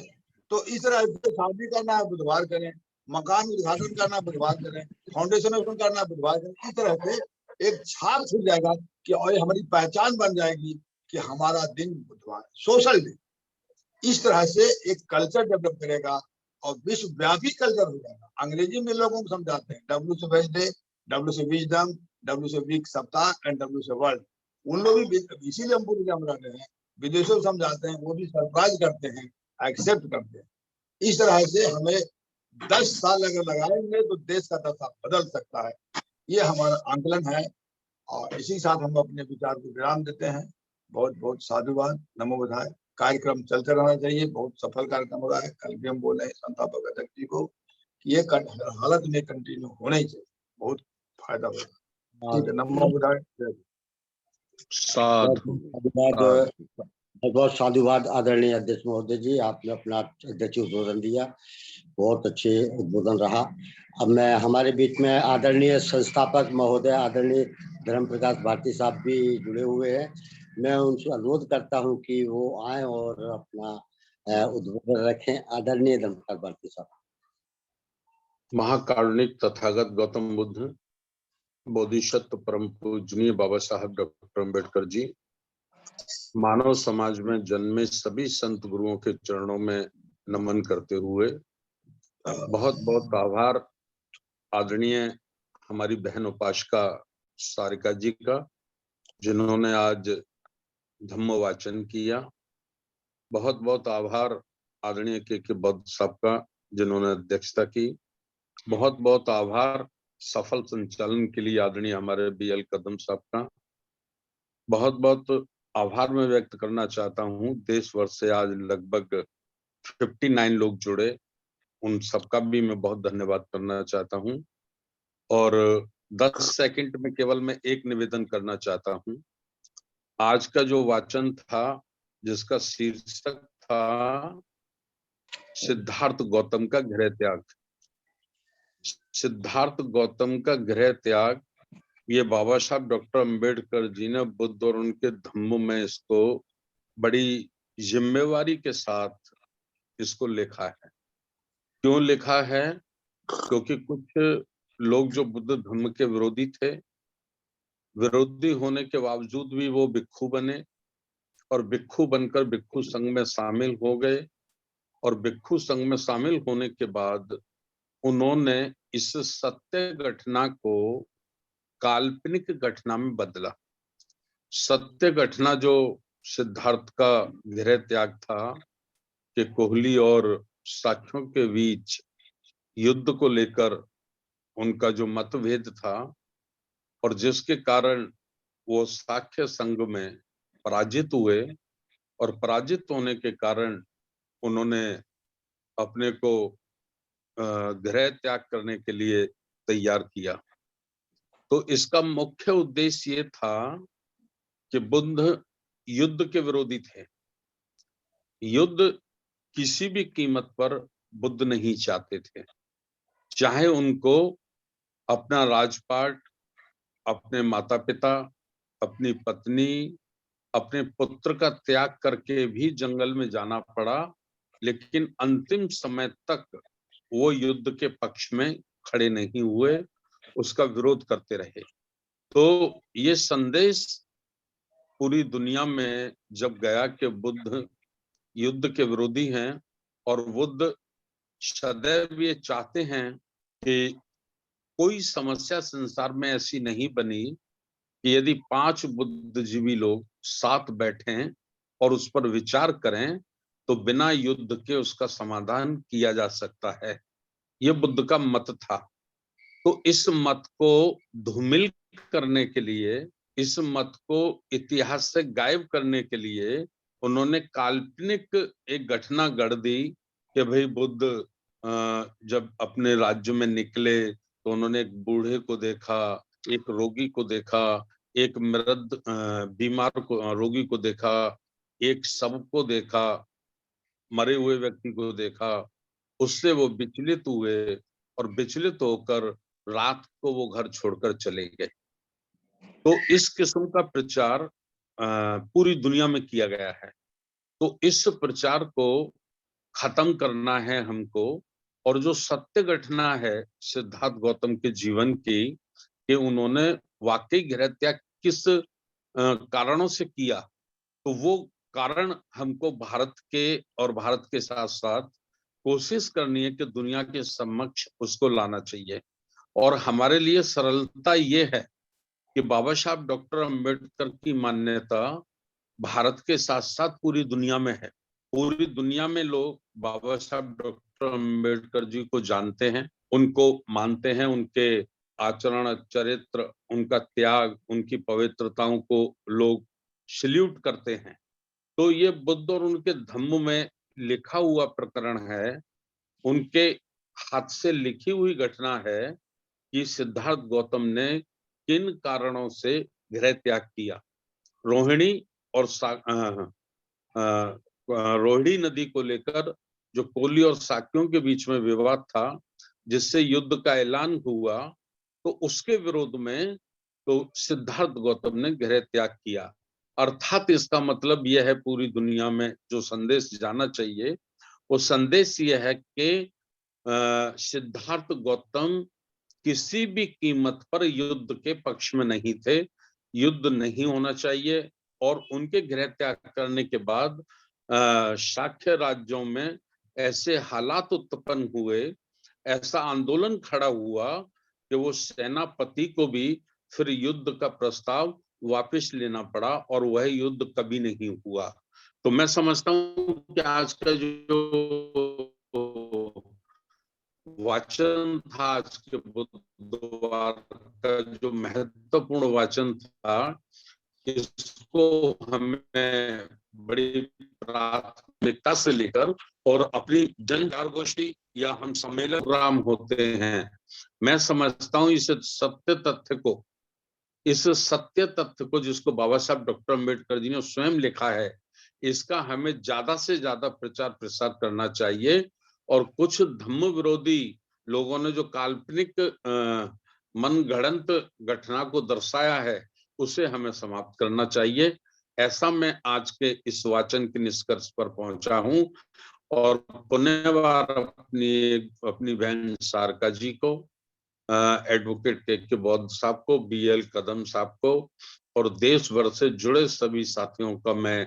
तो इस तरह से शादी करना है बुधवार करें, मकान उद्घाटन करना बुधवार करें, फाउंडेशन ओपन करना बुधवार करें। इस तरह से एक छाप छूट जाएगा कि और हमारी पहचान बन जाएगी कि हमारा दिन बुधवार, सोशल डे। इस तरह से एक कल्चर डेवलप करेगा और विश्वव्यापी कल्चर हो जाएगा। अंग्रेजी में लोगों को समझाते हैं डब्ल्यू से वेडनेसडे, डब्ल्यू से विजडम, डब्ल्यू से वीक सप्ताह एंड डब्ल्यू से वर्ल्ड। उन लोग भी इसीलिए हम पूरे काम रहे हैं, विदेशों में समझाते हैं, वो भी सरप्राइज करते हैं, एक्सेप्ट करते हैं। इस तरह से हमें 10 साल अगर लगाएंगे तो देश का दशा बदल सकता है। ये हमारा आंकलन है और इसी साथ हम अपने विचार को विराम देते हैं। बहुत बहुत साधुवाद, नमो बुद्धाय। कार्यक्रम चलते रहना चाहिए, बहुत सफल कार्यक्रम हो रहा है। कल भी हम बोले संस्थापक अध्यक्ष जी को कि ये हालत में कंटिन्यू होना ही चाहिए, बहुत फायदा होगा। ठीक है, नमो बुद्धाय। बहुत साधुवाद आदरणीय अध्यक्ष महोदय जी, आपने अपना अध्यक्ष उद्बोधन दिया, बहुत अच्छे उद्बोधन रहा। अब मैं हमारे बीच में आदरणीय संस्थापक महोदय आदरणीय धर्म प्रकाश भारती साहब भी जुड़े हुए हैं। मैं उनसे अनुरोध करता हूं कि वो आए और अपना उद्बोधन रखें। आदरणीय धर्म प्रकाश भारती साहब। महाकारुणिक तथागत गौतम बुद्ध, बोधिसत्व परम पूजनीय बाबा साहब डॉक्टर अम्बेडकर जी, मानव समाज में जन्मे सभी संत गुरुओं के चरणों में नमन करते हुए बहुत बहुत आभार आदरणीय हमारी बहन उपासिका सारिका जी का, जिन्होंने आज धम्म वाचन किया। बहुत बहुत आभार आदरणीय के बौद्ध साहब का, जिन्होंने अध्यक्षता की। बहुत बहुत आभार सफल संचालन के लिए आदरणीय हमारे BL कदम साहब का। बहुत बहुत आभार मैं व्यक्त करना चाहता हूँ। देश भर से आज लगभग 59 लोग जुड़े, उन सबका भी मैं बहुत धन्यवाद करना चाहता हूँ। और 10 सेकंड में केवल मैं एक निवेदन करना चाहता हूँ। आज का जो वाचन था, जिसका शीर्षक था सिद्धार्थ गौतम का गृह त्याग, सिद्धार्थ गौतम का गृह त्याग, ये बाबा साहब डॉक्टर अम्बेडकर जी ने बुद्ध और उनके धम्मों में इसको बड़ी जिम्मेवारी के साथ इसको लिखा है। क्यों लिखा है? क्योंकि कुछ लोग जो बुद्ध धम्म के विरोधी थे, विरोधी होने के बावजूद भी वो भिक्षु बने और भिक्षु बनकर भिक्षु संघ में शामिल हो गए। और भिक्षु संघ में शामिल होने के बाद उन्होंने इस सत्य घटना को काल्पनिक घटना में बदला। सत्य घटना जो सिद्धार्थ का गृह त्याग था कि कोहली और साक्यों के बीच युद्ध को लेकर उनका जो मतभेद था और जिसके कारण वो साक्य संघ में पराजित हुए और पराजित होने के कारण उन्होंने अपने को गृह त्याग करने के लिए तैयार किया। तो इसका मुख्य उद्देश्य ये था कि बुद्ध युद्ध के विरोधी थे। युद्ध किसी भी कीमत पर बुद्ध नहीं चाहते थे, चाहे उनको अपना राजपाट, अपने माता पिता, अपनी पत्नी, अपने पुत्र का त्याग करके भी जंगल में जाना पड़ा, लेकिन अंतिम समय तक वो युद्ध के पक्ष में खड़े नहीं हुए, उसका विरोध करते रहे। तो ये संदेश पूरी दुनिया में जब गया कि बुद्ध युद्ध के विरोधी हैं और बुद्ध सदैव ये चाहते हैं कि कोई समस्या संसार में ऐसी नहीं बनी कि यदि 5 बुद्धिजीवी लोग साथ बैठें और उस पर विचार करें तो बिना युद्ध के उसका समाधान किया जा सकता है। यह बुद्ध का मत था। तो इस मत को धूमिल करने के लिए, इस मत को इतिहास से गायब करने के लिए उन्होंने काल्पनिक एक घटना गढ़ दी कि भाई बुद्ध जब अपने राज्य में निकले तो उन्होंने एक बूढ़े को देखा, एक रोगी को देखा, एक मृत बीमार को रोगी को देखा, एक शव को देखा, मरे हुए व्यक्ति को देखा। उससे वो विचलित हुए और विचलित होकर रात को वो घर छोड़कर चले गए। तो इस किस्म का प्रचार पूरी दुनिया में किया गया है। तो इस प्रचार को खत्म करना है हमको। और जो सत्य घटना है सिद्धार्थ गौतम के जीवन की कि उन्होंने वाकई गृह त्याग किस कारणों से किया, तो वो कारण हमको भारत के और भारत के साथ साथ कोशिश करनी है कि दुनिया के समक्ष उसको लाना चाहिए। और हमारे लिए सरलता ये है कि बाबा साहब डॉक्टर अंबेडकर की मान्यता भारत के साथ साथ पूरी दुनिया में है। पूरी दुनिया में लोग बाबा साहब डॉक्टर अंबेडकर जी को जानते हैं, उनको मानते हैं, उनके आचरण, चरित्र, उनका त्याग, उनकी पवित्रताओं को लोग सल्यूट करते हैं। तो ये बुद्ध और उनके धम्म में लिखा हुआ प्रकरण है, उनके हाथ से लिखी हुई घटना है कि सिद्धार्थ गौतम ने किन कारणों से गृह त्याग किया। रोहिणी और रोहिणी नदी को लेकर जो कोहली और साक्यों के बीच में विवाद था, जिससे युद्ध का ऐलान हुआ, तो उसके विरोध में तो सिद्धार्थ गौतम ने गृह त्याग किया। अर्थात इसका मतलब यह है पूरी दुनिया में जो संदेश जाना चाहिए, वो संदेश यह है कि सिद्धार्थ गौतम किसी भी कीमत पर युद्ध के पक्ष में नहीं थे। युद्ध नहीं होना चाहिए। और उनके गृह त्याग करने के बाद शाक्य राज्यों में ऐसे हालात उत्पन्न हुए, ऐसा आंदोलन खड़ा हुआ कि वो सेनापति को भी फिर युद्ध का प्रस्ताव वापस लेना पड़ा और वह युद्ध कभी नहीं हुआ। तो मैं समझता हूँ कि आज का जो वाचन था, आज के बुधवार का जो महत्वपूर्ण वाचन था, इसको हमें बड़ी प्राथमिकता से लेकर और अपनी जन गोष्ठी या हम सम्मेलन प्रोग्राम होते हैं, मैं समझता हूँ इस सत्य तथ्य को जिसको बाबा साहब डॉक्टर अंबेडकर जी ने स्वयं लिखा है, इसका हमें ज्यादा से ज्यादा प्रचार प्रसार करना चाहिए। और कुछ धम्म विरोधी लोगों ने जो काल्पनिक मनगढ़ंत घटना को दर्शाया है, उसे हमें समाप्त करना चाहिए। ऐसा मैं आज के इस वाचन के निष्कर्ष पर पहुंचा हूं। और पुण्यवार अपनी बहन सारका जी को, एडवोकेट के बौद्ध साहब को, BL कदम साहब को और देश भर से जुड़े सभी साथियों का मैं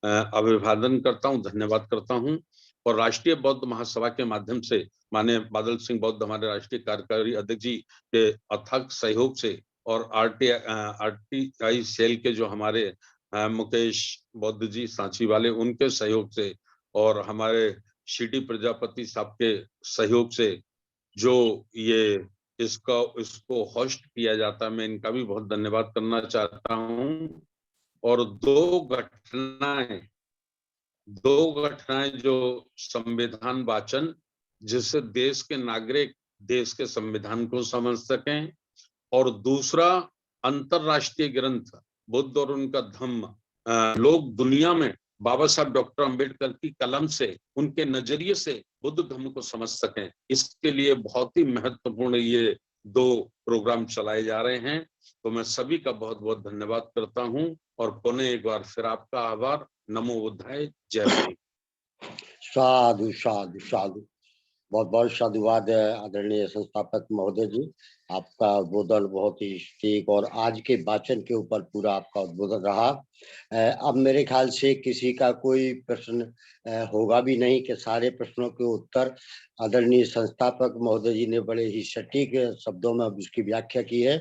अभिवादन करता हूं, धन्यवाद करता हूं। और राष्ट्रीय बौद्ध महासभा के माध्यम से माननीय बादल सिंह बौद्ध हमारे राष्ट्रीय कार्यकारी अध्यक्ष जी के अथक सहयोग से और RTI सेल के जो हमारे मुकेश बौद्ध जी सांची वाले, उनके सहयोग से और हमारे शिडी प्रजापति साहब के सहयोग से जो ये इसको होस्ट किया जाता है, मैं इनका भी बहुत धन्यवाद करना चाहता हूँ। और दो घटनाएं जो संविधान वाचन, जिससे देश के नागरिक देश के संविधान को समझ सकें, और दूसरा अंतरराष्ट्रीय ग्रंथ बुद्ध और उनका धम्म, लोग दुनिया में बाबा साहब डॉक्टर अंबेडकर की कलम से, उनके नजरिए से बुद्ध धम्म को समझ सकें, इसके लिए बहुत ही महत्वपूर्ण ये दो प्रोग्राम चलाए जा रहे हैं। तो मैं सभी का बहुत बहुत धन्यवाद करता हूं और पुनः एक बार फिर आपका आभार। नमो बुद्धाय, जय भीम। साधु साधु साधु, बहुत बहुत साधुवाद आदरणीय संस्थापक महोदय जी। आपका उद्बोधन बहुत ही ठीक और आज के वाचन के ऊपर पूरा आपका उद्बोधन रहा। अब मेरे ख्याल से किसी का कोई प्रश्न होगा भी नहीं कि सारे प्रश्नों के उत्तर आदरणीय संस्थापक महोदय जी ने बड़े ही सटीक शब्दों में उसकी व्याख्या की है।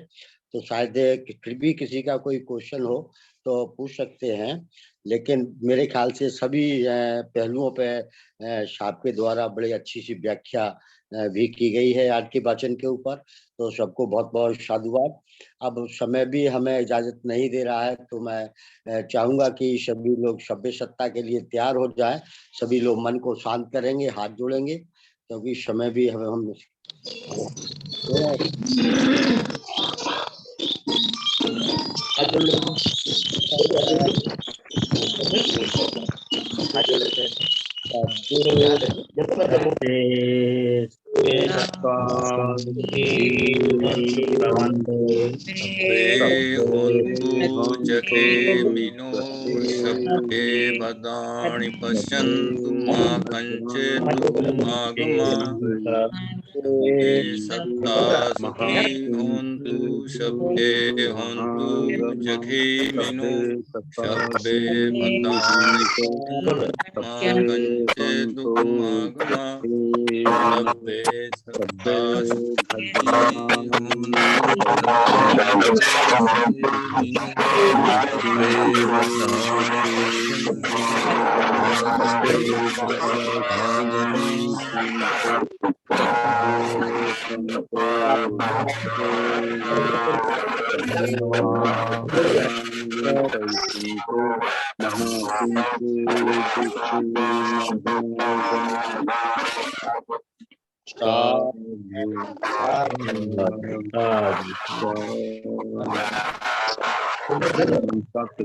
तो शायद फिर भी किसी का कोई क्वेश्चन हो तो पूछ सकते हैं, लेकिन मेरे ख्याल से सभी पहलुओं पे साहब के द्वारा बड़ी अच्छी सी व्याख्या भी की गई है आज के वाचन के ऊपर। तो सबको बहुत बहुत साधुवाद। अब समय भी हमें इजाजत नहीं दे रहा है, तो मैं चाहूंगा कि सभी लोग सभ्य सत्ता के लिए तैयार हो जाए। सभी लोग मन को शांत करेंगे, हाथ जोड़ेंगे, क्योंकि समय भी हम जखे मिनो सभ्ये वदानि पश्यन्तु मा कञ्चित् आगमा सत्ता सुखी होन्तु सभ्ये होन्तु जखे मिनो सभ्ये वदानि मा कञ्चित् आगमा सभ्ये सत्ता सुखी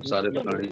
सारे प्राणी